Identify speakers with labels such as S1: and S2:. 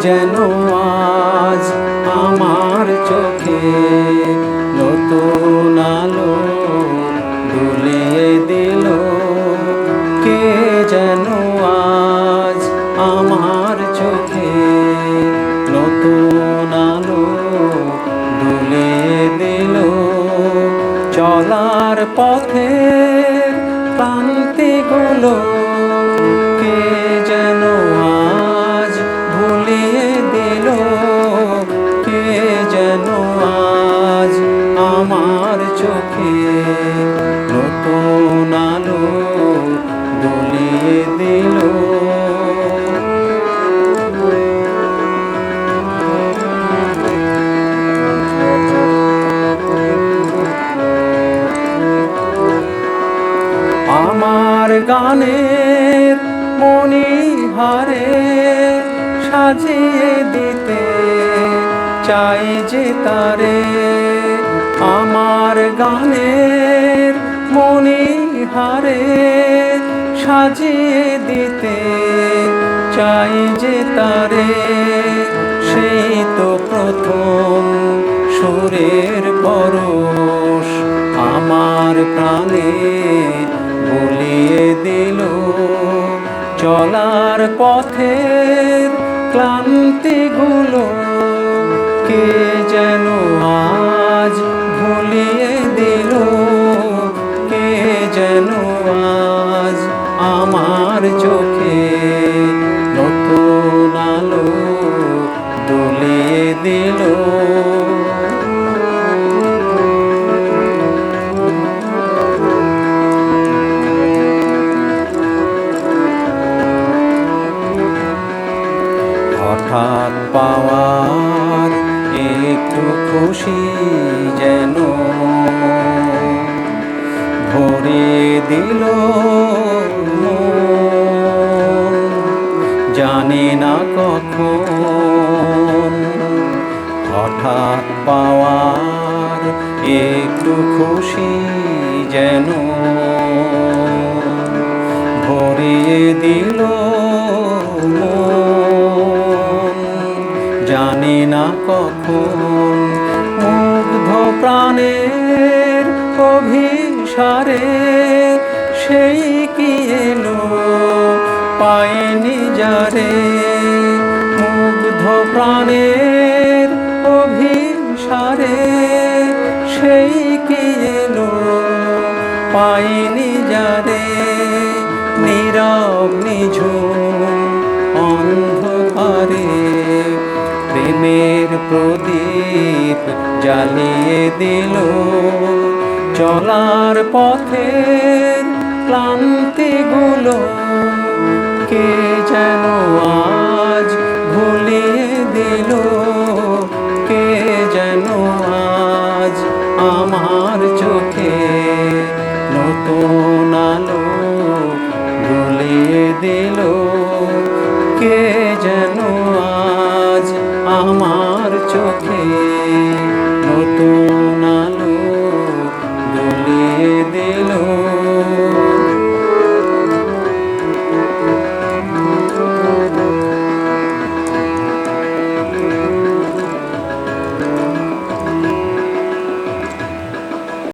S1: যেন আজ আমার চোখে নতুন আলো দুলিয়ে দিল। কে যেন আজ আমার চোখে নতুন আলো দুলিয়ে দিল। চলার পথের ক্লান্তিগুলো কে যেন আজ ভুলিয়ে দিল। কে যেন আজ আমার চোখে নতুন আলো দুলিয়ে দিল। আমার গানের মণিহারে সাজিয়ে দিতে চাই যে তারে। আমার গানের মণিহারে সাজিয়ে দিতে চাই যে তারে। সেই তো প্রথম সুরের পরশ আমার প্রাণে বলিয়ে দিল। চলার পথের ক্লান্তিগুলো কে যেন আজ ভুলিয়ে দিল। কে যেন আজ আমার চোখে নতুন আলো দুলিয়ে দিল। হঠাৎ পাওয়ার একটু খুশি যেন ভরিয়ে দিল মন। জানি না কখন হঠাৎ পাওয়ার একটু খুশি যেন ভরিয়ে দিল মন। জানি না কখন মুগ্ধ প্রাণের অভিসারে সেই কি এলো পাইনি যারে। মুগ্ধ প্রাণের অভিসারে সেই কি এলো পাইনি যারে। নীরব নিঝুম অন্ধকারে প্রেমের প্রদীপ জ্বালিয়ে দিল। চলার পথের ক্লান্তিগুলো কে যেন আজ ভুলিয়ে দিল। কে যেন আজ আমার চোখে নতুন আলো দুলিয়ে দিল। কে যেন আজ আমার চোখে